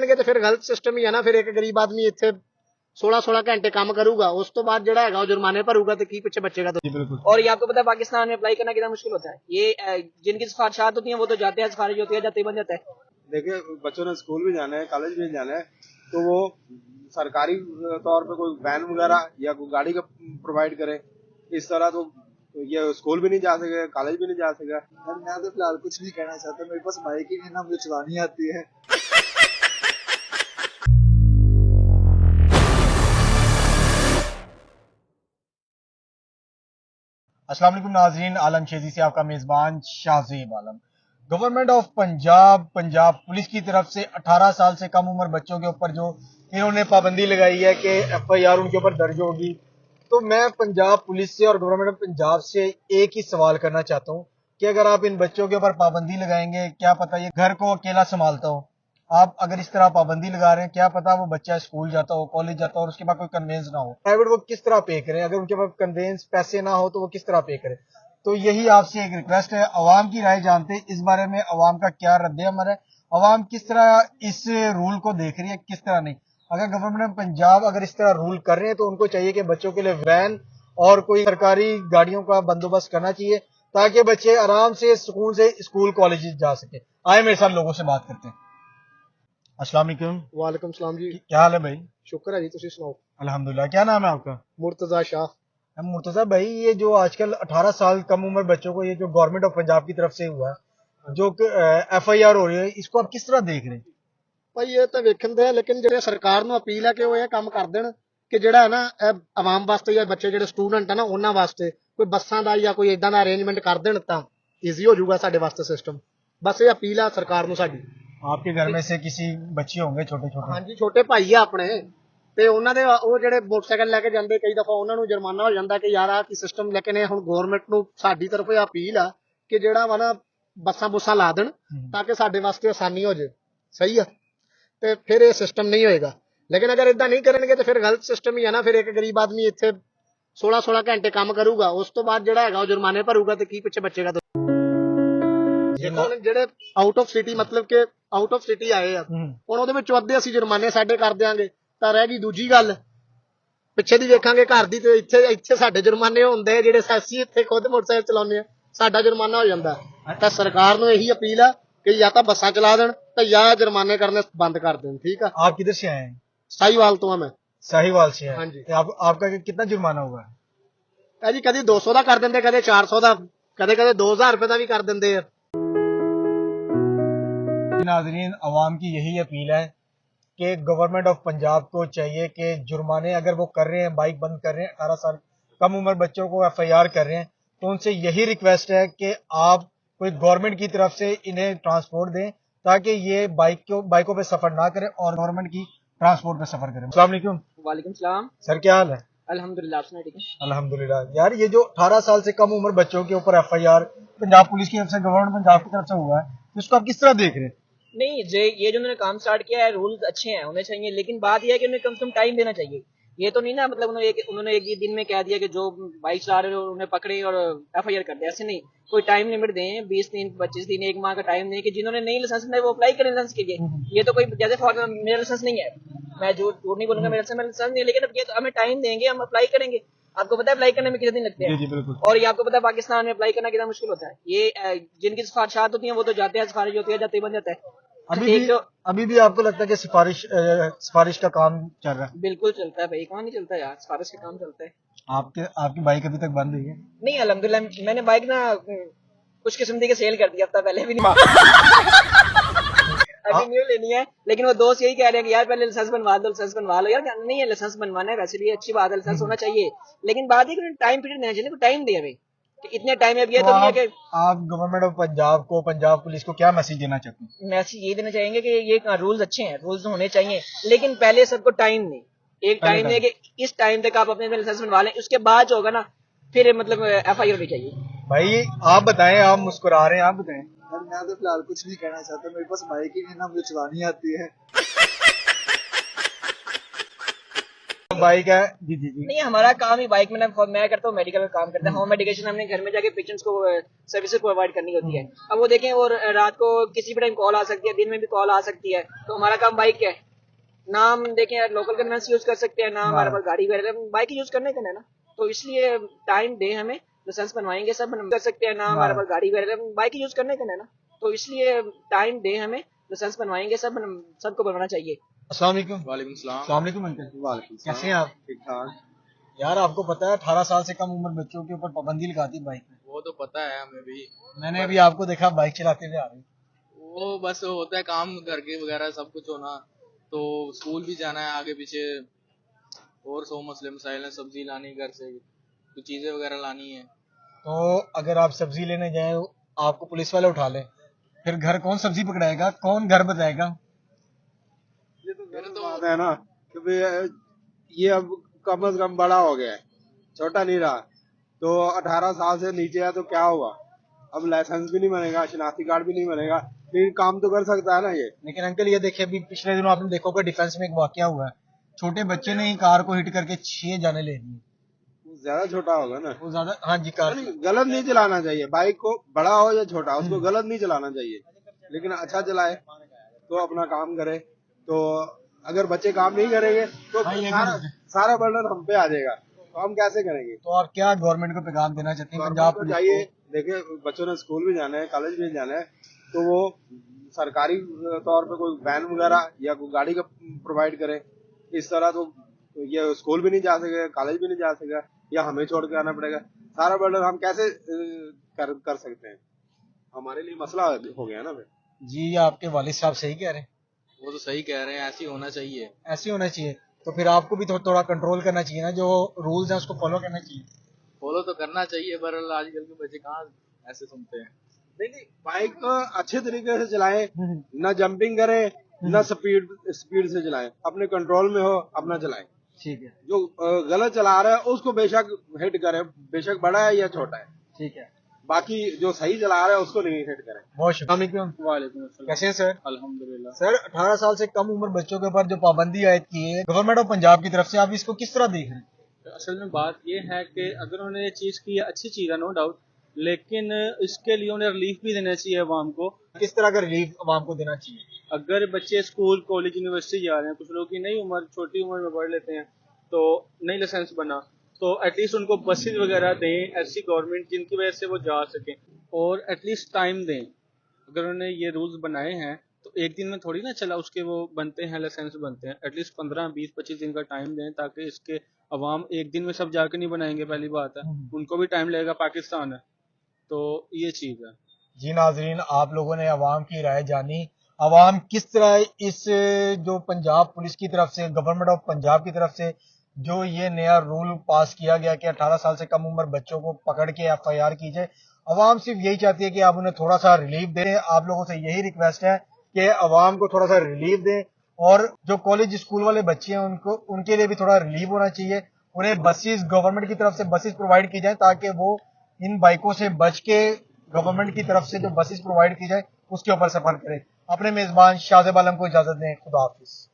तो फिर गलत सिस्टम ही है ना। फिर एक गरीब आदमी इतने 16-16 घंटे काम करूगा, उस तो बाद जड़ा है जुर्माने भरूगा तो की पिछे बचेगा। तो बिल्कुल। और ये आपको पता है पाकिस्तान में अप्लाई करना कितना मुश्किल होता है। ये जिनकी सिफारिशात होती हैं वो तो जाते हैं, सिफारिश होती है जाते ही बन जाता है। देखिए, बच्चों ने स्कूल भी जाना है, कॉलेज भी जाना है, तो वो सरकारी तौर पे कोई वैन वगैरह या कोई गाड़ी का प्रोवाइड करे। इस तरह तो ये स्कूल भी नहीं जा सके, कॉलेज भी नहीं जा सके। मैं तो फिलहाल कुछ नहीं कहना चाहता, मेरे पास बाइक ही नहीं ना, मुझे चलानी आती है। अस्सलाम वालेकुम नाजरीन, आलम शेजी से आपका मेजबान शाहजेब आलम। गवर्नमेंट ऑफ पंजाब पुलिस की तरफ से 18 साल से कम उम्र बच्चों के ऊपर जो इन्होंने पाबंदी लगाई है कि FIR उनके ऊपर दर्ज होगी। तो मैं पंजाब पुलिस से और गवर्नमेंट ऑफ पंजाब से एक ही सवाल करना चाहता हूँ कि अगर आप इन बच्चों के ऊपर पाबंदी लगाएंगे, क्या पता ये घर को अकेला संभालता हो, आप अगर इस तरह पाबंदी लगा रहे हैं, क्या पता वो बच्चा स्कूल जाता हो, कॉलेज जाता हो और उसके पास कोई कन्वेंस ना हो, प्राइवेट वो किस तरह पे करें, अगर उनके पास कन्वेंस पैसे ना हो तो वो किस तरह पे करें। तो यही आपसे एक रिक्वेस्ट है, अवाम की राय जानते हैं इस बारे में, अवाम का क्या रद्द-ए-अमल है, अवाम किस तरह इस रूल को देख रही है, किस तरह नहीं। अगर गवर्नमेंट ऑफ पंजाब अगर इस तरह रूल कर रहे हैं तो उनको चाहिए कि बच्चों के लिए वैन और कोई सरकारी गाड़ियों का बंदोबस्त करना चाहिए ताकि बच्चे आराम से सुकून से स्कूल कॉलेज जा सके। आए मेरे साथ लोगों से बात करते हैं। अस्सलाम वालेकुम। वालेकुम सलाम जी। क्या हाल है भाई? शुक्र है जी, तुसी सुनाओ। अल्हम्दुलिल्लाह। क्या नाम है आपका? मुर्तजा शाह। मुर्तजा भाई, ये जो आजकल 18 साल कम उम्र बच्चों को ये जो गवर्नमेंट ऑफ पंजाब की तरफ से हुआ है, जो FIR हो रही है, इसको आप किस तरह देख रहे हैं? भाई ये तो वेखन दे, लेकिन ਜਿਹੜੇ ਸਰਕਾਰ ਨੂੰ ਅਪੀਲ ਹੈ ਕਿ ਉਹ ਇਹ ਕੰਮ ਕਰ ਦੇਣ ਕਿ ਜਿਹੜਾ ਹੈ ਨਾ ਇਹ ਆਵਾਮ ਵਾਸਤੇ ਜਾਂ ਬੱਚੇ ਜਿਹੜੇ ਸਟੂਡੈਂਟ ਹੈ ਨਾ ਉਹਨਾਂ ਵਾਸਤੇ ਕੋਈ ਬੱਸਾਂ ਦਾ ਜਾਂ ਕੋਈ ਇਦਾਂ ਦਾ ਅਰੇਂਜਮੈਂਟ ਕਰ ਦੇਣ ਤਾਂ ਈਜ਼ੀ ਹੋ ਜਾਊਗਾ ਸਾਡੇ ਵਾਸਤੇ ਸਿਸਟਮ। ਬਸ ਇਹ ਅਪੀਲ ਆ ਸਰਕਾਰ ਨੂੰ ਸਾਡੀ। आपके घर में से किसी बच्चे होंगे छोटे छोटे? ਹਾਂਜੀ, ਛੋਟੇ ਭਾਈ ਆ ਆਪਣੇ ਤੇ ਉਹਨਾਂ ਦੇ ਉਹ ਜਿਹੜੇ ਮੋਟਰਸਾਈਕਲ ਲੈ ਕੇ ਜਾਂਦੇ ਕਈ ਦਫਾ ਉਹਨਾਂ ਨੂੰ ਜੁਰਮਾਨਾ ਹੋ ਜਾਂਦਾ ਕਿ ਯਾਰ ਆ ਕੀ ਸਿਸਟਮ। ਲੇਕਿਨ ਇਹ ਹੁਣ ਗਵਰਨਮੈਂਟ ਨੂੰ ਸਾਡੀ ਤਰਫੋਂ ਇਹ ਅਪੀਲ ਆ ਕਿ ਜਿਹੜਾ ਵਾ ਨਾ ਬੱਸਾਂ ਬੁੱਸਾਂ ਲਾ ਦੇਣ ਤਾਂ ਕਿ ਸਾਡੇ ਵਾਸਤੇ ਆਸਾਨੀ ਹੋ ਜਾਏ। ਸਹੀ ਆ, ਤੇ ਫਿਰ ਇਹ ਸਿਸਟਮ ਨਹੀਂ ਹੋਏਗਾ। ਲੇਕਿਨ ਅਗਰ ਇਦਾਂ ਨਹੀਂ ਕਰਨਗੇ ਤੇ ਫਿਰ ਗਲਤ ਸਿਸਟਮ ਹੀ ਹੈ ਨਾ। ਫਿਰ ਇੱਕ ਗਰੀਬ ਆਦਮੀ ਇੱਥੇ 16-16 ਘੰਟੇ ਕੰਮ ਕਰੂਗਾ, ਉਸ ਤੋਂ ਬਾਅਦ ਜਿਹੜਾ ਹੈਗਾ ਉਹ ਜੁਰਮਾਨੇ ਭਰੂਗਾ ਤੇ ਕੀ ਪਿੱਛੇ ਬਚੇਗਾ। ਜਿਹੜੇ ਆਊਟ ਆਫ ਸਿਟੀ ਮਤਲਬ ਕਿ ਆਊਟ ਆਫ ਸਿਟੀ ਆਏ ਆ, ਹੁਣ ਉਹਦੇ ਵਿੱਚੋਂ ਅੱਧੇ ਅਸੀਂ ਜੁਰਮਾਨੇ ਸਾਡੇ ਕਰ ਦਿਆਂਗੇ ਤਾਂ ਰਹਿ ਗਈ ਦੂਜੀ ਗੱਲ ਪਿੱਛੇ ਦੀ ਵੇਖਾਂਗੇ ਘਰ ਦੀ। ਤੇ ਇੱਥੇ ਸਾਡੇ ਜੁਰਮਾਨੇ ਹੁੰਦੇ ਆ ਜਿਹੜੇ ਅਸੀਂ ਇੱਥੇ ਖੁਦ ਮੋਟਰਸਾਈਕਲ ਚਲਾਉਂਦੇ ਆ, ਸਾਡਾ ਜੁਰਮਾਨਾ ਹੋ ਜਾਂਦਾ। ਤਾਂ ਸਰਕਾਰ ਨੂੰ ਇਹੀ ਅਪੀਲ ਆ कि या तो बसा चला देन तो या जुर्माने करने बंद कर दें। ठीक है। आप किधर से आए हैं? साहिवाल तो मैं। साहिवाल से? हाँ जी। आपका कितना जुर्माना हुआ है? जी कभी 200 का कर देंगे, कभी 400 का, कभी 2000 रुपए का भी कर देंगे। नाजरीन, अवाम की यही अपील है कि गवर्नमेंट ऑफ पंजाब को चाहिए कि जुर्माने अगर वो कर रहे हैं, बाइक बंद कर रहे हैं, 18 साल कम उम्र बच्चों को FIR कर रहे हैं, तो उनसे यही रिक्वेस्ट है कि आप कोई गवर्नमेंट की तरफ से इन्हें ट्रांसपोर्ट दें ताकि ये बाइकों पे सफर ना करें और गवर्नमेंट की ट्रांसपोर्ट पे सफर करें। अस्सलाम वालेकुम। वालेकुम सलाम। सर क्या हाल है? अल्हम्दुलिल्लाह, आपने ठीक है? अल्हम्दुलिल्लाह। यार ये जो 18 साल से कम उम्र बच्चों के ऊपर FIR पंजाब पुलिस की तरफ से, गवर्नमेंट पंजाब की तरफ से हुआ है, तो इसको आप किस तरह देख रहे हैं? नहीं, ये जो उन्होंने काम स्टार्ट किया है, रूल्स अच्छे हैं, होने चाहिए, लेकिन बात यह है कि उन्हें कम से कम टाइम देना चाहिए। ये तो नहीं ना मतलब उन्होंने एक ही दिन में कह दिया कि जो बाइक चला रहे हो उन्हें पकड़े और FIR कर दिया। ऐसे नहीं, कोई टाइम लिमिट दें, 20 दिन, 25 दिन, 1 माह का टाइम दें कि जिन्होंने नहीं लाइसेंस बनाया वो अप्लाई करें लाइसेंस के लिए। ये तो कोई जैसे मेरा लाइसेंस नहीं है, मैं झूठ नहीं बोलूंगा, मेरा लाइसेंस नहीं है, लेकिन अब ये तो हमें टाइम देंगे, हम अप्लाई करेंगे। आपको पता है अप्लाई करने में कितने दिन लगते हैं? जी बिल्कुल। और ये आपको पता है पाकिस्तान में अप्लाई करना कितना मुश्किल होता है। ये जिनकी सिफारिशात होती हैं वो तो जाते हैं, सिफारिश होती है जाते ही बन जाता है। अभी भी आपको लगता है कि सिफारिश का काम चल रहा है? बिल्कुल चलता है भाई, कहाँ नहीं चलता यार, सिफारिश का काम चलता है। आपकी बाइक अभी तक बंद हुई है? नहीं, अल्हम्दुलिल्लाह मैंने बाइक ना कुछ किस्म की सेल कर दी हफ्ता पहले भी नहीं। अभी न्यू लेनी है, लेकिन वो दोस्त यही कह रहे हैं कि यार पहले लाइसेंस बनवा दो, लाइसेंस बनवा लो। यार नहीं है, लाइसेंस बनवाना है, वैसे भी अच्छी बात है, लाइसेंस होना चाहिए, लेकिन बात है कि टाइम पीरियड देना चाहिए, टाइम दे हमें कि इतने टाइम। अब ये तो नहीं है कि आप गवर्नमेंट ऑफ पंजाब को, पंजाब पुलिस को क्या मैसेज देना चाहते हैं? मैसेज ये देना चाहेंगे कि ये रूल्स अच्छे हैं, रूल्स होने चाहिए, लेकिन पहले सबको टाइम दें, एक टाइम दें कि इस टाइम तक आप अपने लाइसेंस बनवा लें, उसके बाद जो होगा ना फिर मतलब FIR भी चाहिए। भाई आप बताएं, आप मुस्कुरा रहे हैं, आप बताएं। मैं तो फिलहाल कुछ नहीं कहना चाहता, मेरे पास बाइक ही नहीं ना, मुझे चलानी आती है। बाइक है जी जी जी नहीं, हमारा काम ही बाइक में ना, मैं करता हूँ मेडिकल का काम करता है, होम मेडिकेशन हमने घर में जाके पेशेंट्स को सर्विसेज प्रोवाइड करनी होती है। अब वो देखें, और रात को किसी भी टाइम कॉल आ सकती है, दिन में भी कॉल आ सकती है, तो हमारा काम बाइक क्या है ना, हम देखें लोकल कन्वेंस यूज कर सकते हैं ना, हमारे पास गाड़ी वगैरह, बाइक यूज करने का ना, तो इसलिए टाइम दे हमें, लाइसेंस बनवाएंगे सब कर सकते हैं ना, हमारे पास गाड़ी वगैरह, बाइक यूज करने का ना, तो इसलिए टाइम दे हमें, लाइसेंस बनवाएंगे सब, सबको बनवाना चाहिए। अस्सलाम वालेकुम। वालेकुम सलाम। अस्सलाम वालेकुम अंकल, वालेकुम सलाम। कैसे हैं आप? ठीक ठाक। यार आपको पता है 18 साल से कम उम्र बच्चों के ऊपर पाबंदी लगा दी बाइक में। वो तो पता है हमें भी। मैंने अभी आपको देखा बाइक चलाते हुए आ रहे। वो बस होता है काम घर के वगैरह सब कुछ होना, तो स्कूल भी जाना है आगे पीछे, और सौ मसले मसाइल हैं, सब्जी लानी घर से, कुछ चीजें वगैरह लानी है। तो अगर आप सब्जी लेने जाए आपको पुलिस वाले उठा ले, फिर घर कौन सब्जी पकड़ाएगा, कौन घर बताएगा? ये तो गलत बात है ना कि भाई ये अब कम से कम बड़ा हो गया है, छोटा नहीं रहा। तो 18 साल से नीचे है तो क्या हुआ, अब लाइसेंस भी नहीं बनेगा, शनाख्ती कार्ड भी नहीं बनेगा, लेकिन काम तो कर सकता है ना ये। लेकिन अंकल ये देखिए, अभी पिछले दिनों आपने देखा होगा डिफेंस में एक वाकया हुआ है, छोटे बच्चे ने ही कार को हिट करके 6 जाने ले दी। ज्यादा छोटा होगा ना, वो ज्यादा, हाँ जी, कार गलत नहीं चलाना चाहिए बाइक को, बड़ा हो या छोटा, उसको गलत नहीं चलाना चाहिए, लेकिन अच्छा चलाए तो अपना काम करे। तो अगर बच्चे काम नहीं करेंगे तो हाँ, ये सारा भी- सारा बर्डन हम पे आ जाएगा, तो हम कैसे करेंगे? तो आप क्या गवर्नमेंट को पैगाम देना चाहते हैं, गवर्नमेंट पंजाब को पुलिस चाहिए, को? देखिए बच्चों ने स्कूल भी जाना है, कॉलेज भी जाना है, तो वो सरकारी तौर पे कोई वैन वगैरह या कोई गाड़ी का प्रोवाइड करे। इस तरह तो ये स्कूल भी नहीं जा सकेगा, कॉलेज भी नहीं जा सकेगा, या हमें छोड़ के आना पड़ेगा। सारा बर्डन हम कैसे कर सकते हैं? हमारे लिए मसला हो गया ना फिर। जी आपके वालिद साहब सही कह रहे हैं, वो तो सही कह रहे हैं, ऐसे ही होना चाहिए। ऐसे ही होना चाहिए। तो फिर आपको भी थोड़ा कंट्रोल करना चाहिए ना, जो रूल्स हैं उसको फॉलो करना चाहिए। फॉलो तो करना चाहिए, पर आजकल के बच्चे कहाँ ऐसे सुनते हैं। नहीं, बाइक तो अच्छे तरीके से चलाएं, ना जंपिंग करें, ना स्पीड स्पीड से चलाएं, अपने कंट्रोल में हो अपना चलाएं। ठीक है, जो गलत चला रहा है उसको बेशक हिट करे, बेशक बड़ा है या छोटा है, ठीक है, बाकी जो सही चला रहा है उसको नहीं हिट करे। बहुत शुक्रिया। वालेकुम अस्सलाम। कैसे हैं सर? अल्हम्दुलिल्लाह। सर 18 साल से कम उम्र बच्चों के ऊपर जो पाबंदी आयद की है गवर्नमेंट ऑफ पंजाब की तरफ से, आप इसको किस तरह देख रहे हैं? असल में बात ये है कि अगर उन्होंने ये चीज़ की है, अच्छी चीज़ है नो डाउट, लेकिन इसके लिए उन्हें रिलीफ भी देना चाहिए अवाम को। किस तरह का रिलीफ अवाम को देना चाहिए? अगर बच्चे स्कूल कॉलेज यूनिवर्सिटी जा रहे हैं, कुछ लोग की नई उम्र छोटी उम्र में पढ़ लेते हैं, तो नई लाइसेंस बना, तो एटलीस्ट उनको बसेज वगैरह दें ऐसी गवर्नमेंट जिनकी वजह से वो जा सकें, और एटलीस्ट टाइम दें। अगर उन्होंने ये रूल्स बनाए हैं तो एक दिन में थोड़ी ना चला उसके वो बनते हैं, लाइसेंस बनते हैं, एटलीस्ट 15-20-25 दिन का टाइम दें, ताकि इसके अवाम एक दिन में सब जाके नहीं बनाएंगे। पहली बात है, उनको भी टाइम लगेगा, पाकिस्तान है, तो ये चीज़ है। जी नाजरीन, आप लोगों ने अवाम की राय जानी, अवाम किस तरह इस जो पंजाब पुलिस की तरफ से, गवर्नमेंट ऑफ पंजाब की तरफ से जो ये नया रूल पास किया गया कि 18 साल से कम उम्र बच्चों को पकड़ के FIR की जाए, अवाम सिर्फ यही चाहती है कि आप उन्हें थोड़ा सा रिलीफ दें। आप लोगों से यही रिक्वेस्ट है कि अवाम को थोड़ा सा रिलीफ दें, और जो कॉलेज स्कूल वाले बच्चे हैं उनको, उनके लिए भी थोड़ा रिलीफ होना चाहिए। उन्हें बसेस, गवर्नमेंट की तरफ से बसेस प्रोवाइड की जाए ताकि वो इन बाइकों से बच के गवर्नमेंट की तरफ से जो बसेस प्रोवाइड की जाए उसके ऊपर सफर करें। अपने मेजबान शाहजेब आलम को इजाजत दें। खुदा हाफिज।